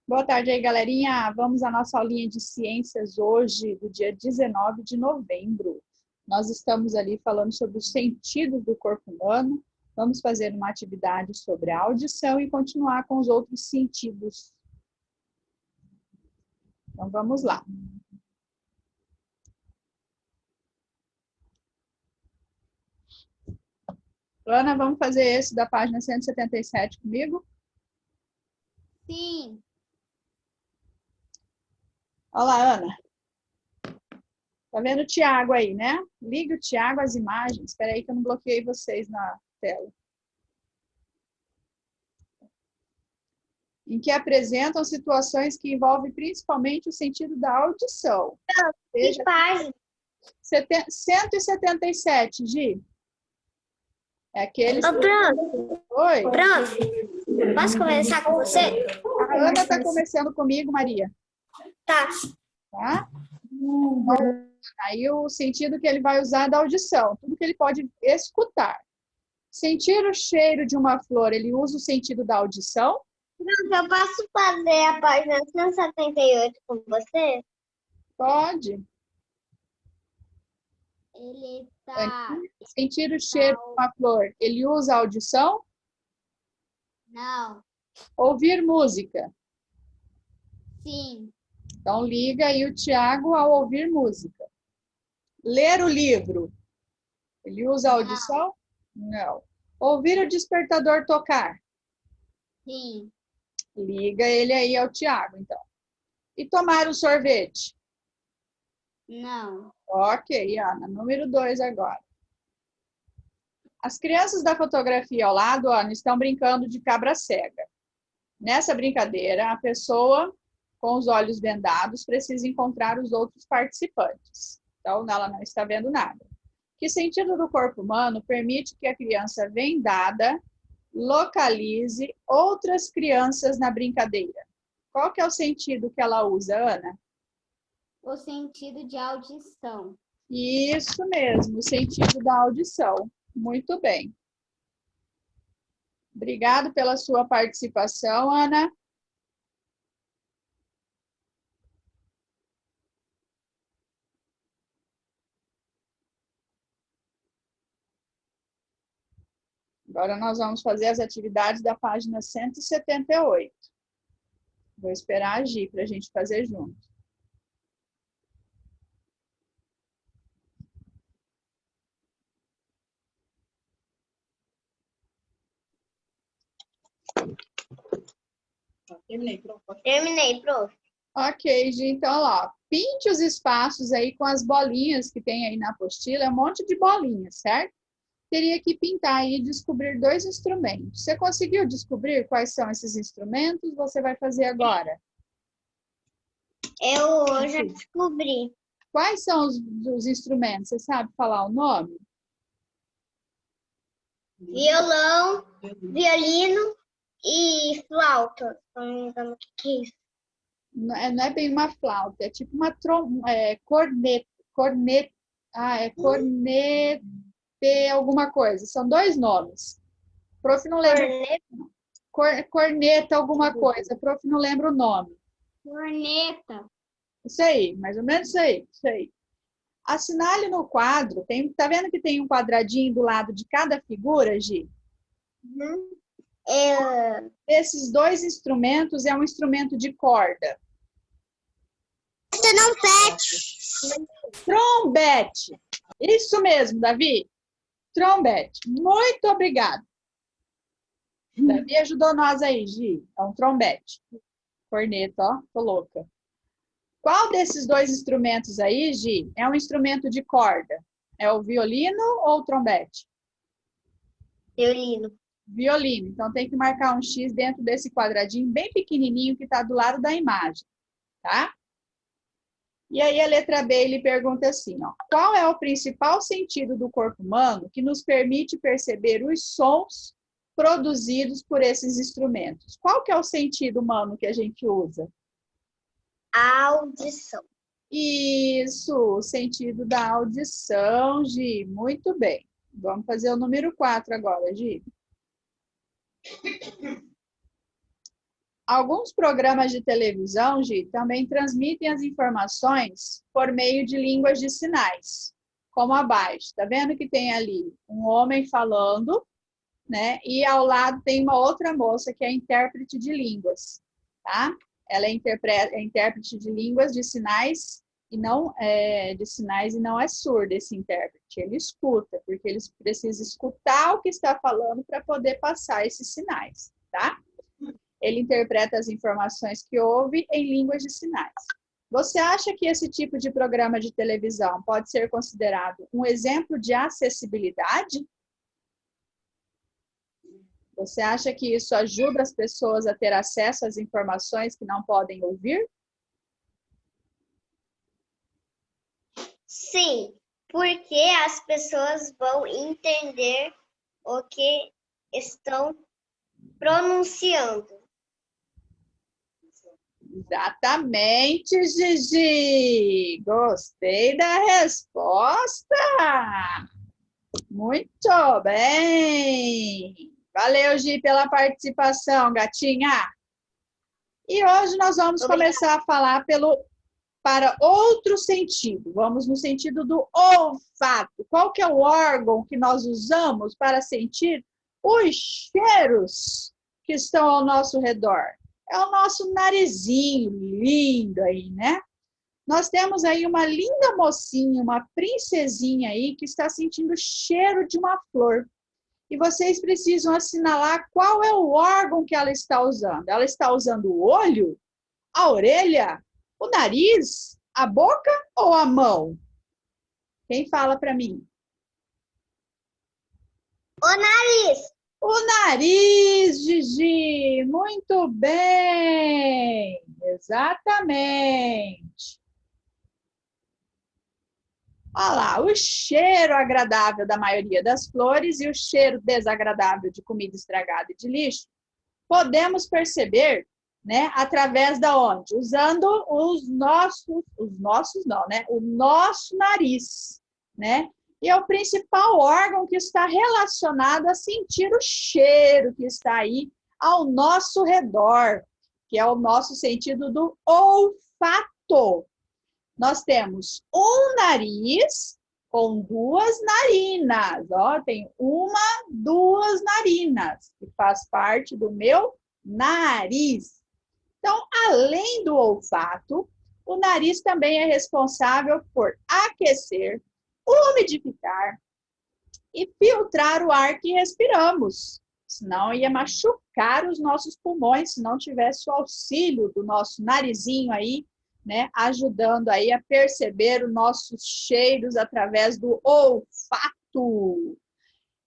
Boa tarde aí, galerinha. Vamos à nossa aulinha de ciências hoje, do dia 19 de novembro. Nós estamos ali falando sobre os sentidos do corpo humano. Vamos fazer uma atividade sobre a audição e continuar com os outros sentidos. Então, vamos lá. Ana, vamos fazer esse da página 177 comigo? Sim. Olá, Ana. Tá vendo o Tiago aí, né? Liga o Tiago às imagens. Espera aí que eu não bloqueei vocês na tela. Em que apresentam situações que envolvem principalmente o sentido da audição. Que página? 177, Gi. É aqueles... Prof, Oi? prof, posso conversar com você? A Ana está conversando comigo, Maria. Tá. Tá? Aí o sentido que ele vai usar é da audição. Tudo que ele pode escutar. Sentir o cheiro de uma flor, ele usa o sentido da audição? Eu posso fazer a página 178 com você? Pode. Ele tá... Sentir o cheiro de uma flor, ele usa a audição? Não. Ouvir música. Sim. Então, liga aí o Tiago ao ouvir música. Ler o livro, ele usa a audição? Não. Ouvir o despertador tocar? Sim. Liga ele aí ao Tiago, então. E tomar o sorvete? Não. Ok, Ana. Número 2 agora. As crianças da fotografia ao lado, Ana, estão brincando de cabra cega. Nessa brincadeira, a pessoa com os olhos vendados precisa encontrar os outros participantes. Então, ela não está vendo nada. Que sentido do corpo humano permite que a criança vendada localize outras crianças na brincadeira? Qual que é o sentido que ela usa, Ana? O sentido de audição. Isso mesmo, o sentido da audição. Muito bem. Obrigado pela sua participação, Ana. Agora nós vamos fazer as atividades da página 178. Vou esperar agir para a gente fazer junto. Terminei, prof. Ok, Gi, então, ó, pinte os espaços aí com as bolinhas que tem aí na apostila, é um monte de bolinhas, certo? Teria que pintar aí e descobrir 2 instrumentos. Você conseguiu descobrir quais são esses instrumentos? Você vai fazer agora. Eu já descobri. Quais são os instrumentos? Você sabe falar o nome? Violão, violino e flauta. Não me engano o que é isso. Não é bem uma flauta, é tipo uma corneta. Cornete alguma coisa. São 2 nomes. Prof não lembra. Corneta alguma coisa. Prof não lembra o nome. Corneta. Isso aí, mais ou menos isso aí. Isso aí. Assinale no quadro. Tá vendo que tem um quadradinho do lado de cada figura, Gi? Esses 2 instrumentos é um instrumento de corda. Trompete. Trombete. Isso mesmo, Davi. Trombete. Muito obrigada. Davi ajudou nós aí, Gi. É um trombete. Corneta, ó. Tô louca. Qual desses 2 instrumentos aí, Gi, é um instrumento de corda? É o violino ou o trombete? Violino. Violino. Então, tem que marcar um X dentro desse quadradinho bem pequenininho que está do lado da imagem, tá? E aí, a letra B, ele pergunta assim, ó. Qual é o principal sentido do corpo humano que nos permite perceber os sons produzidos por esses instrumentos? Qual que é o sentido humano que a gente usa? A audição. Isso, o sentido da audição, Gi. Muito bem. Vamos fazer o número 4 agora, Gi. Alguns programas de televisão, Gi, também transmitem as informações por meio de línguas de sinais, como abaixo. Está vendo que tem ali um homem falando, né? E ao lado tem uma outra moça que é intérprete de línguas, tá? Ela é intérprete de línguas de sinais e não é surdo esse intérprete. Ele escuta, porque ele precisa escutar o que está falando para poder passar esses sinais, tá? Ele interpreta as informações que ouve em línguas de sinais. Você acha que esse tipo de programa de televisão pode ser considerado um exemplo de acessibilidade? Você acha que isso ajuda as pessoas a ter acesso às informações que não podem ouvir? Sim, porque as pessoas vão entender o que estão pronunciando. Exatamente, Gigi. Gostei da resposta. Muito bem. Valeu, Gi, pela participação, gatinha. E hoje nós vamos começar a falar para outro sentido. Vamos no sentido do olfato. Qual que é o órgão que nós usamos para sentir os cheiros que estão ao nosso redor? É o nosso narizinho lindo aí, né? Nós temos aí uma linda mocinha, uma princesinha aí que está sentindo o cheiro de uma flor. E vocês precisam assinalar qual é o órgão que ela está usando. Ela está usando o olho, a orelha, o nariz, a boca ou a mão? Quem fala para mim? O nariz. O nariz, Gigi. Muito bem. Exatamente. Olha lá, o cheiro agradável da maioria das flores e o cheiro desagradável de comida estragada e de lixo, podemos perceber, né, através da onde? Usando o nosso nariz, né? E é o principal órgão que está relacionado a sentir o cheiro que está aí ao nosso redor, que é o nosso sentido do olfato. Nós temos um nariz com duas narinas. Ó, tem duas narinas, que faz parte do meu nariz. Então, além do olfato, o nariz também é responsável por aquecer, umidificar e filtrar o ar que respiramos. Senão ia machucar os nossos pulmões, se não tivesse o auxílio do nosso narizinho aí, né, ajudando aí a perceber os nossos cheiros através do olfato.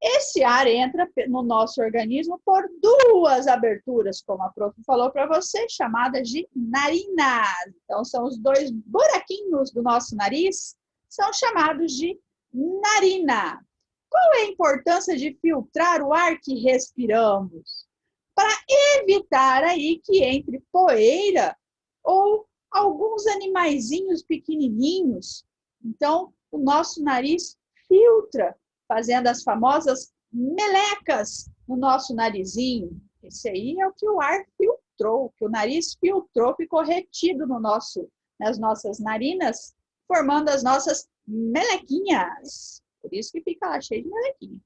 Esse ar entra no nosso organismo por duas aberturas, como a prof falou para você, chamadas de narinas. Então, são os dois buraquinhos do nosso nariz, são chamados de narina. Qual é a importância de filtrar o ar que respiramos? Para evitar aí que entre poeira ou alguns animaizinhos pequenininhos. Então, o nosso nariz filtra, fazendo as famosas melecas no nosso narizinho. Esse aí é o que o ar filtrou, que o nariz filtrou, ficou retido nas nossas narinas, formando as nossas melequinhas. Por isso que fica lá cheio de melequinha.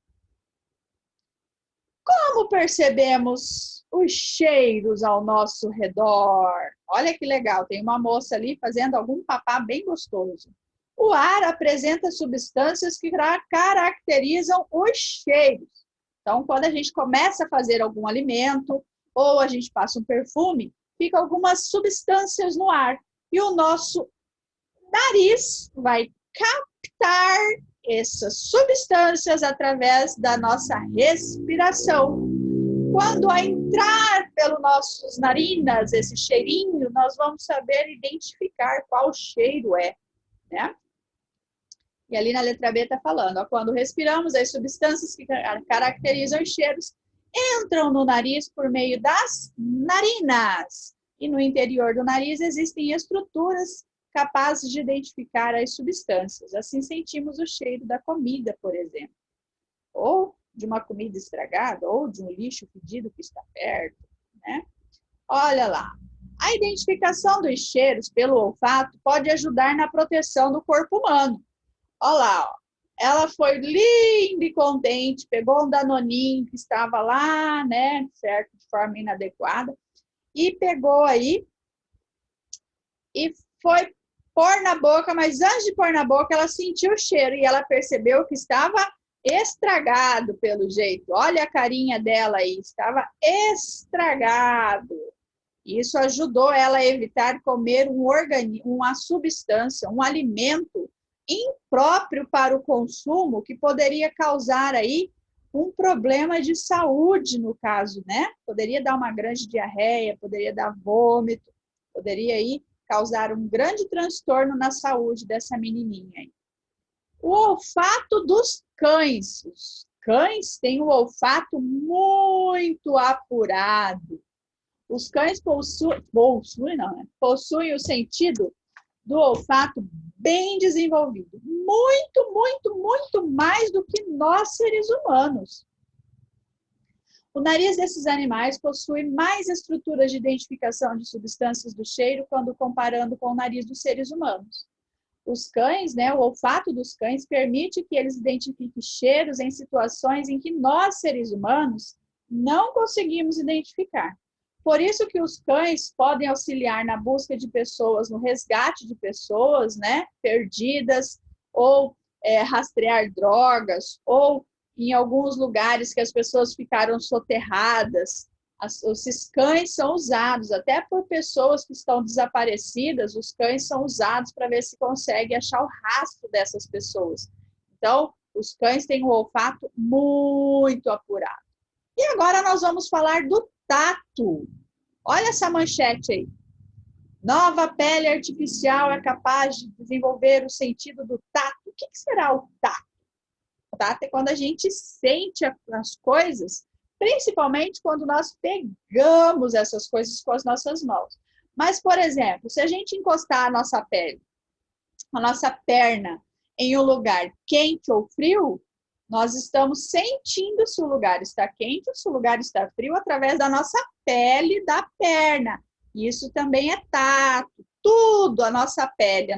Como percebemos os cheiros ao nosso redor? Olha que legal, tem uma moça ali fazendo algum papá bem gostoso. O ar apresenta substâncias que caracterizam os cheiros. Então, quando a gente começa a fazer algum alimento ou a gente passa um perfume, fica algumas substâncias no ar. E o nosso nariz vai captar essas substâncias através da nossa respiração. Quando a entrar pelos nossos narinas esse cheirinho, nós vamos saber identificar qual cheiro é, né? E ali na letra B está falando, ó, quando respiramos, as substâncias que caracterizam os cheiros entram no nariz por meio das narinas. E no interior do nariz existem estruturas capazes de identificar as substâncias. Assim sentimos o cheiro da comida, por exemplo. Ou de uma comida estragada, ou de um lixo fedido que está perto, né? Olha lá. A identificação dos cheiros pelo olfato pode ajudar na proteção do corpo humano. Olha lá, ó. Ela foi linda e contente, pegou um danoninho que estava lá, né, certo, de forma inadequada, e pegou aí e foi pôr na boca, mas antes de pôr na boca, ela sentiu o cheiro e ela percebeu que estava estragado pelo jeito. Olha a carinha dela aí, estava estragado. Isso ajudou ela a evitar comer uma substância, um alimento impróprio para o consumo, que poderia causar aí um problema de saúde, no caso, né? Poderia dar uma grande diarreia, poderia dar vômito, poderia aí causar um grande transtorno na saúde dessa menininha aí. O olfato dos cães. Os cães têm o olfato muito apurado. Os cães possuem o sentido do olfato bem desenvolvido. Muito, muito, muito mais do que nós, seres humanos. O nariz desses animais possui mais estruturas de identificação de substâncias do cheiro quando comparando com o nariz dos seres humanos. Os cães, né, o olfato dos cães permite que eles identifiquem cheiros em situações em que nós, seres humanos, não conseguimos identificar. Por isso que os cães podem auxiliar na busca de pessoas, no resgate de pessoas, né, perdidas, ou rastrear drogas, ou em alguns lugares que as pessoas ficaram soterradas. Esses cães são usados, até por pessoas que estão desaparecidas, os cães são usados para ver se consegue achar o rastro dessas pessoas. Então, os cães têm um olfato muito apurado. E agora nós vamos falar do tato. Olha essa manchete aí. Nova pele artificial é capaz de desenvolver o sentido do tato. O que será o tato? O tato é quando a gente sente as coisas, principalmente quando nós pegamos essas coisas com as nossas mãos. Mas, por exemplo, se a gente encostar a nossa pele, a nossa perna, em um lugar quente ou frio, nós estamos sentindo se o lugar está quente ou se o lugar está frio através da nossa pele da perna. Isso também é tato. Tudo, a nossa pele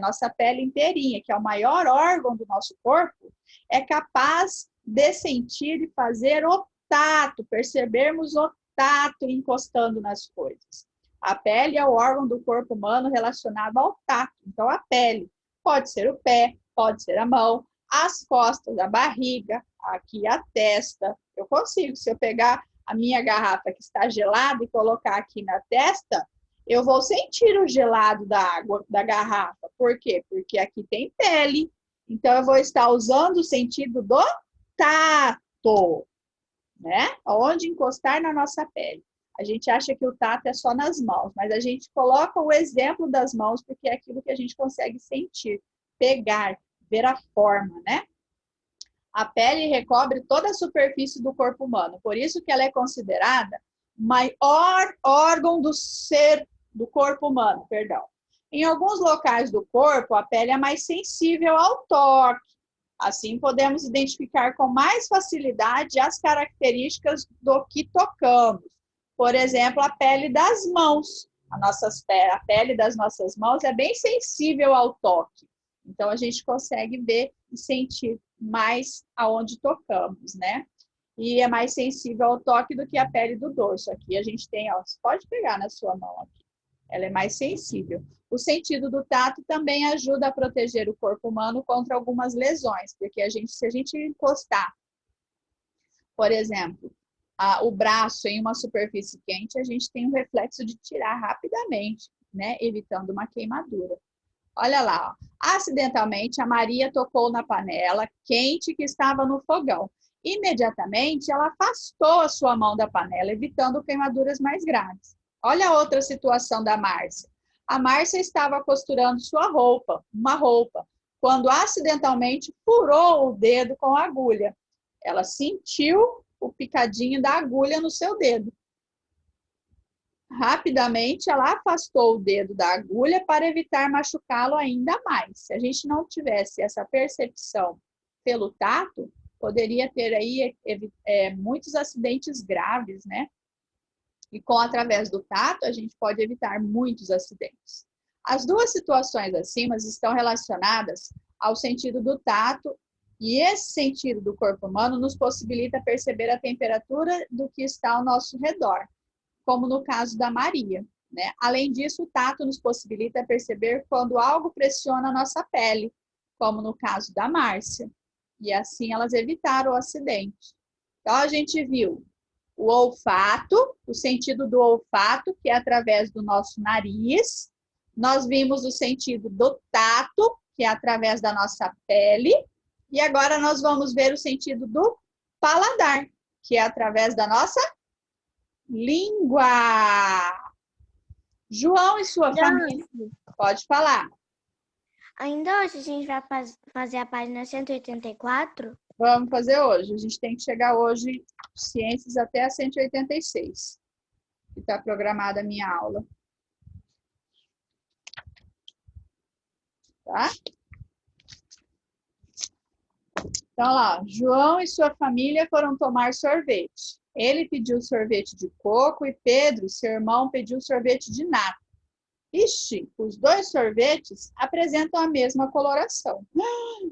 inteirinha, que é o maior órgão do nosso corpo, é capaz de sentir e fazer o tato, percebermos o tato encostando nas coisas. A pele é o órgão do corpo humano relacionado ao tato. Então, a pele pode ser o pé, pode ser a mão, as costas, a barriga, aqui a testa. Eu consigo, se eu pegar a minha garrafa que está gelada e colocar aqui na testa, eu vou sentir o gelado da água da garrafa. Por quê? Porque aqui tem pele. Então, eu vou estar usando o sentido do tato, né? Onde encostar na nossa pele. A gente acha que o tato é só nas mãos, mas a gente coloca o exemplo das mãos porque é aquilo que a gente consegue sentir, pegar, ver a forma, né? A pele recobre toda a superfície do corpo humano, por isso que ela é considerada o maior órgão do corpo humano, perdão. Em alguns locais do corpo, a pele é mais sensível ao toque. Assim, podemos identificar com mais facilidade as características do que tocamos. Por exemplo, a pele das mãos. A pele das nossas mãos é bem sensível ao toque. Então, a gente consegue ver e sentir mais aonde tocamos, né? E é mais sensível ao toque do que a pele do dorso. Aqui a gente tem, ó, você pode pegar na sua mão aqui. Ela é mais sensível. O sentido do tato também ajuda a proteger o corpo humano contra algumas lesões, porque se a gente encostar, por exemplo, o braço em uma superfície quente, a gente tem o reflexo de tirar rapidamente, né, evitando uma queimadura. Olha lá, ó. Acidentalmente, a Maria tocou na panela quente que estava no fogão. Imediatamente, ela afastou a sua mão da panela, evitando queimaduras mais graves. Olha a outra situação da Márcia. A Márcia estava costurando uma roupa, quando acidentalmente furou o dedo com a agulha. Ela sentiu o picadinho da agulha no seu dedo. Rapidamente, ela afastou o dedo da agulha para evitar machucá-lo ainda mais. Se a gente não tivesse essa percepção pelo tato, poderia ter aí muitos acidentes graves, né? E através do tato, a gente pode evitar muitos acidentes. As duas situações acima estão relacionadas ao sentido do tato, e esse sentido do corpo humano nos possibilita perceber a temperatura do que está ao nosso redor, como no caso da Maria, né? Além disso, o tato nos possibilita perceber quando algo pressiona a nossa pele, como no caso da Márcia. E assim elas evitaram o acidente. Então, a gente viu o olfato, o sentido do olfato, que é através do nosso nariz. Nós vimos o sentido do tato, que é através da nossa pele. E agora nós vamos ver o sentido do paladar, que é através da nossa língua. João e sua família. Pode falar. Ainda hoje a gente vai fazer a página 184? Vamos fazer hoje. A gente tem que chegar hoje, ciências, até a 186, que está programada a minha aula. Tá? Então, lá, João e sua família foram tomar sorvete. Ele pediu sorvete de coco e Pedro, seu irmão, pediu sorvete de nata. Ixi, os dois sorvetes apresentam a mesma coloração.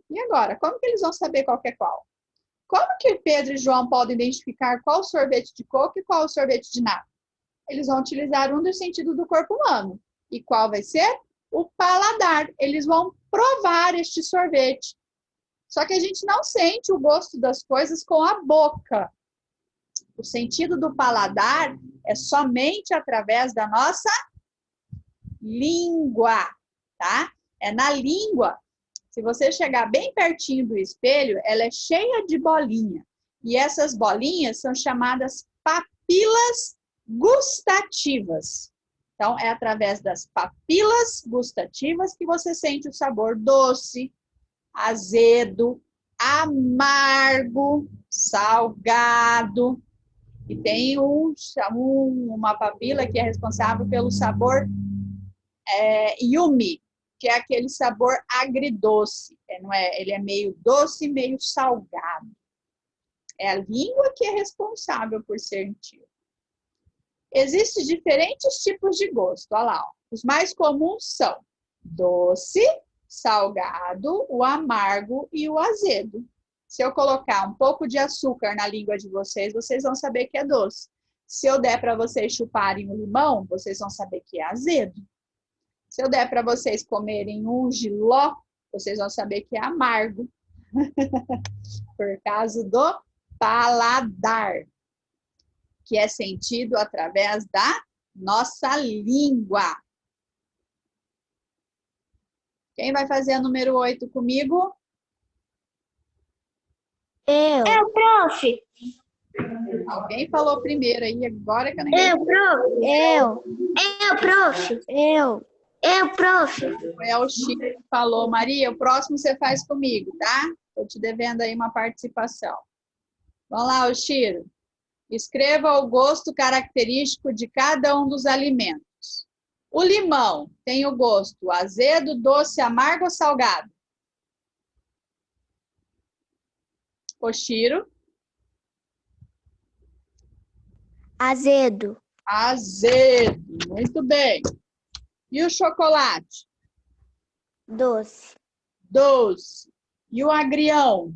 E agora, como que eles vão saber qual que é qual? Como que Pedro e João podem identificar qual o sorvete de coco e qual o sorvete de nata? Eles vão utilizar um dos sentidos do corpo humano. E qual vai ser? O paladar. Eles vão provar este sorvete. Só que a gente não sente o gosto das coisas com a boca. O sentido do paladar é somente através da nossa língua, tá? É na língua. Se você chegar bem pertinho do espelho, ela é cheia de bolinha. E essas bolinhas são chamadas papilas gustativas. Então, é através das papilas gustativas que você sente o sabor doce, azedo, amargo, salgado. E tem uma papila que é responsável pelo sabor yumi, que é aquele sabor agridoce. Ele é meio doce, meio salgado. É a língua que é responsável por sentir. Existem diferentes tipos de gosto. Olha lá, ó. Os mais comuns são doce, salgado, o amargo e o azedo. Se eu colocar um pouco de açúcar na língua de vocês, vocês vão saber que é doce. Se eu der para vocês chuparem o limão, vocês vão saber que é azedo. Se eu der para vocês comerem um jiló, vocês vão saber que é amargo. Por causa do paladar, que é sentido através da nossa língua. Quem vai fazer a número 8 comigo? Eu, prof. Alguém falou primeiro aí, agora que eu não Eu, prof. Eu, prof. Eu, prof. É o Chico que falou. Maria, o próximo você faz comigo, tá? Estou te devendo aí uma participação. Vamos lá, Oshiro. Escreva o gosto característico de cada um dos alimentos. O limão tem o gosto azedo, doce, amargo ou salgado? Oshiro? Azedo. Azedo. Muito bem. E o chocolate? Doce. Doce. E o agrião?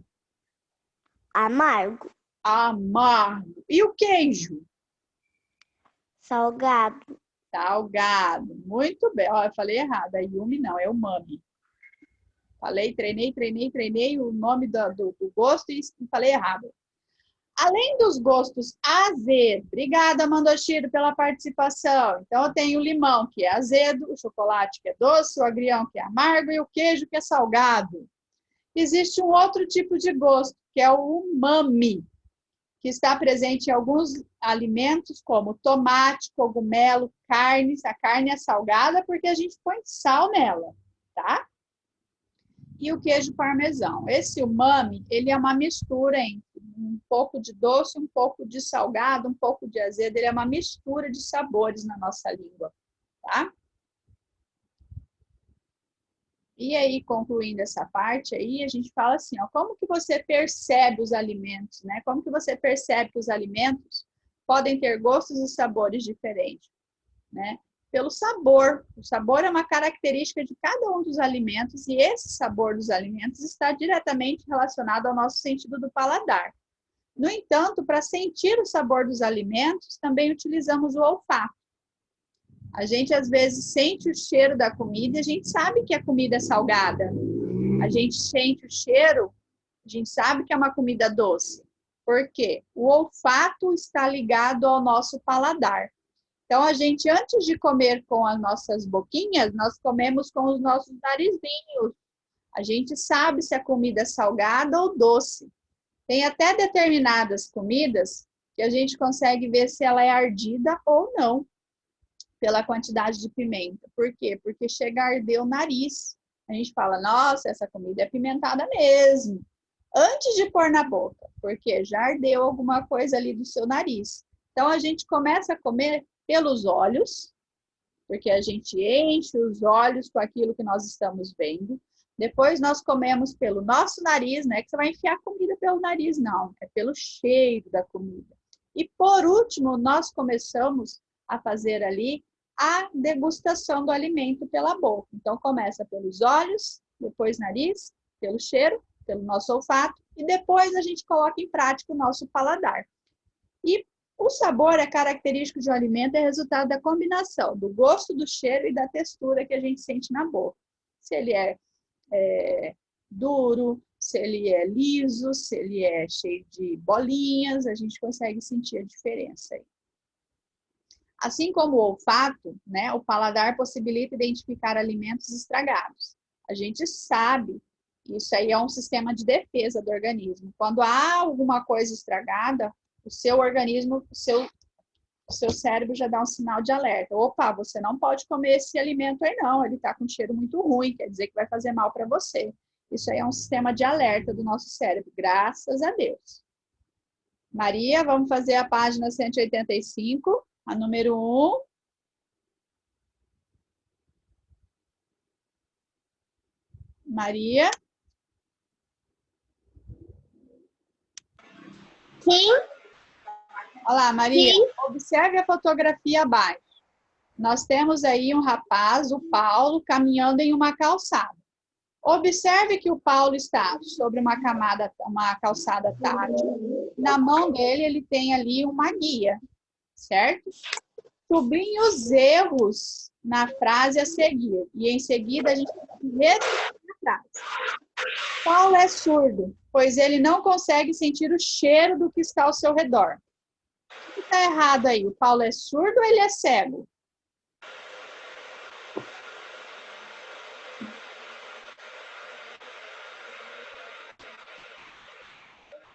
Amargo. Amargo. E o queijo? Salgado. Salgado. Muito bem. Ó, eu falei errado. A Yumi não, é o Mami. Falei, treinei o nome do gosto e falei errado. Além dos gostos azedo, obrigada, Mandoshiro, pela participação. Então, eu tenho o limão, que é azedo, o chocolate, que é doce, o agrião, que é amargo, e o queijo, que é salgado. Existe um outro tipo de gosto, que é o umami, que está presente em alguns alimentos, como tomate, cogumelo, carne. A carne é salgada porque a gente põe sal nela, tá? E o queijo parmesão. Esse umami, ele é uma mistura entre um pouco de doce, um pouco de salgado, um pouco de azedo. Ele é uma mistura de sabores na nossa língua, tá? E aí, concluindo essa parte aí, a gente fala assim, ó, como que você percebe os alimentos, né? Como que você percebe que os alimentos podem ter gostos e sabores diferentes, né? Pelo sabor. O sabor é uma característica de cada um dos alimentos e esse sabor dos alimentos está diretamente relacionado ao nosso sentido do paladar. No entanto, para sentir o sabor dos alimentos, também utilizamos o olfato. A gente, às vezes, sente o cheiro da comida e a gente sabe que a comida é salgada. A gente sente o cheiro, a gente sabe que é uma comida doce. Por quê? O olfato está ligado ao nosso paladar. Então, a gente, antes de comer com as nossas boquinhas, nós comemos com os nossos narizinhos. A gente sabe se a comida é salgada ou doce. Tem até determinadas comidas que a gente consegue ver se ela é ardida ou não, pela quantidade de pimenta. Por quê? Porque chega a arder o nariz. A gente fala, nossa, essa comida é apimentada mesmo. Antes de pôr na boca, porque já ardeu alguma coisa ali do seu nariz. Então, a gente começa a comer pelos olhos, porque a gente enche os olhos com aquilo que nós estamos vendo. Depois nós comemos pelo nosso nariz, não é que você vai enfiar comida pelo nariz, não. É pelo cheiro da comida. E por último, nós começamos a fazer ali a degustação do alimento pela boca. Então, começa pelos olhos, depois nariz, pelo cheiro, pelo nosso olfato, e depois a gente coloca em prática o nosso paladar. E o sabor é característico de um alimento, é resultado da combinação do gosto, do cheiro e da textura que a gente sente na boca. Se ele é duro, se ele é liso, se ele é cheio de bolinhas, a gente consegue sentir a diferença aí. Assim como o olfato, né, o paladar possibilita identificar alimentos estragados. A gente sabe que isso aí é um sistema de defesa do organismo. Quando há alguma coisa estragada, o seu organismo, o seu cérebro já dá um sinal de alerta. Opa, você não pode comer esse alimento aí não, ele está com um cheiro muito ruim, quer dizer que vai fazer mal para você. Isso aí é um sistema de alerta do nosso cérebro, graças a Deus. Maria, vamos fazer a página 185, a número 1. Maria? Sim. Olá, Maria. Sim. Observe a fotografia abaixo. Nós temos aí um rapaz, o Paulo, caminhando em uma calçada. Observe que o Paulo está sobre uma calçada tátil. Na mão dele, ele tem ali uma guia, certo? Sublinhe os erros na frase a seguir. E em seguida, a gente tem que repetir a frase. Paulo é surdo, pois ele não consegue sentir o cheiro do que está ao seu redor. O que está errado aí? O Paulo é surdo ou ele é cego?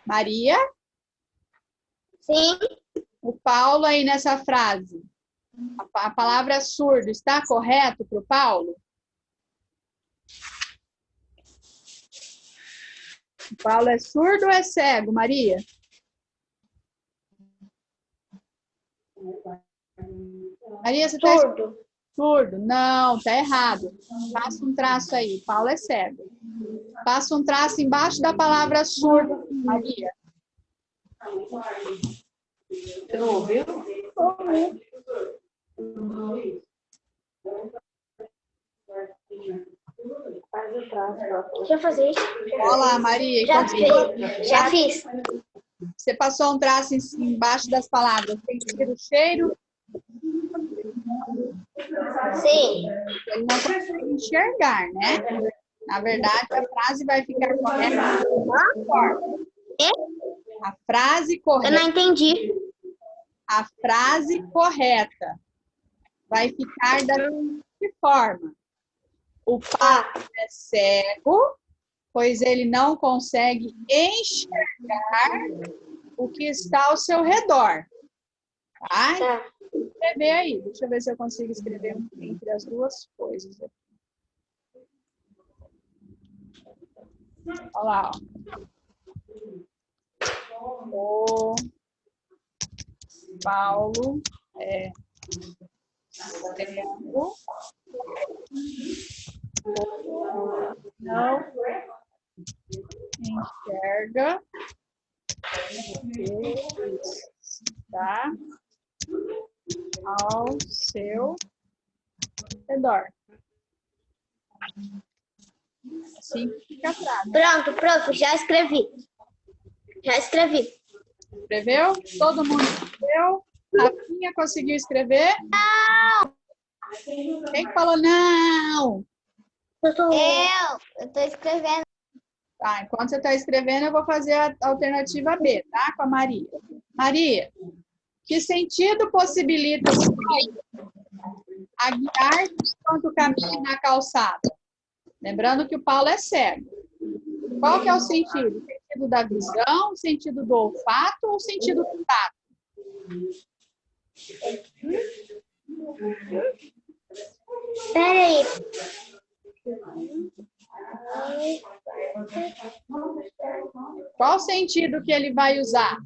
Maria? Sim. O Paulo aí nessa frase, a palavra surdo, está correto para o Paulo? O Paulo é surdo ou é cego, Maria? Maria, você está Surdo. surdo? Não, está errado. Passa um traço aí, o Paulo é cego. Passa um traço embaixo da palavra surdo, Maria. Você não ouviu? Deixa eu fazer isso. Olá, Maria. Já fiz. Você passou um traço embaixo das palavras. Sentir o cheiro? Sim. Ele não consegue enxergar, né? Na verdade, a frase vai ficar correta da seguinte forma. A frase Eu correta. não entendi. A frase correta vai ficar da seguinte forma. O Paulo é cego, pois ele não consegue enxergar o que está ao seu redor. Tá? Tá. Vou escrever aí. Deixa eu ver se eu consigo escrever entre as duas coisas aqui. Olha lá, ó. O Paulo é cego, não enxerga o que tá? Ao seu redor. Assim fica a frase. Pronto, prof, já escrevi. Já escrevi. Escreveu? Todo mundo escreveu? Rafinha conseguiu escrever? Não! Quem que falou não? Eu tô escrevendo. Tá, enquanto você está escrevendo, eu vou fazer a alternativa B, tá? Com a Maria. Maria, que sentido possibilita o Paulo a guiar enquanto caminha na calçada? Lembrando que o Paulo é cego. Qual que é o sentido? O sentido da visão, o sentido do olfato ou o sentido do tato? Peraí. Qual o sentido que ele vai usar?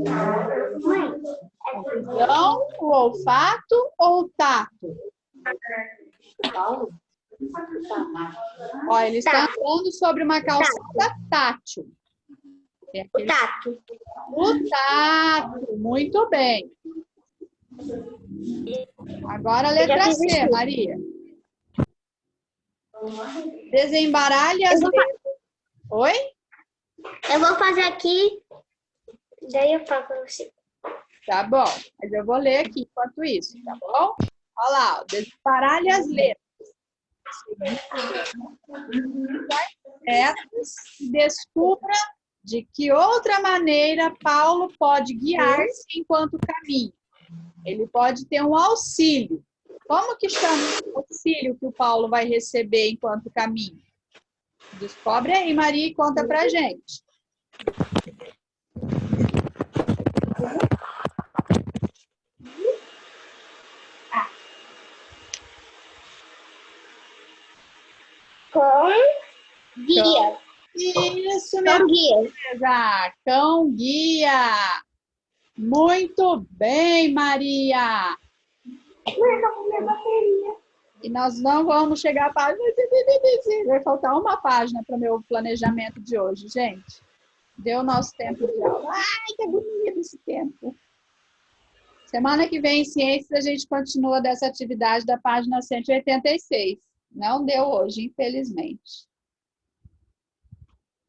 A visão, o olfato ou o tato? Paulo? Ó, ele está falando sobre uma calçada tátil. É aquele- Tato. O tato, muito bem. Agora a letra C, Maria. Desembaralhe as letras. Oi? Eu vou fazer aqui. Daí eu falo pra você. Tá bom, mas eu vou ler aqui enquanto isso, tá bom? Olha lá, ó, desembaralhe as letras. E descubra de que outra maneira Paulo pode guiar-se enquanto caminha. Ele pode ter um auxílio. Como que chama o auxílio que o Paulo vai receber enquanto caminha? Descobre aí, Maria, e conta pra gente. Com guia. Isso, minha Com guia. princesa. Cão guia. Muito bem, Maria. E nós não vamos chegar à página. Vai faltar uma página para o meu planejamento de hoje, gente. Deu o nosso tempo de aula. Ai, que bonito esse tempo. Semana que vem, em Ciências, a gente continua dessa atividade da página 186. Não deu hoje, infelizmente.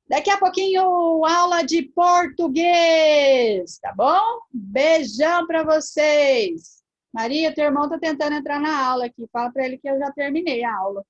Daqui a pouquinho, aula de português, tá bom? Beijão para vocês. Maria, teu irmão tá tentando entrar na aula aqui. Fala para ele que eu já terminei a aula.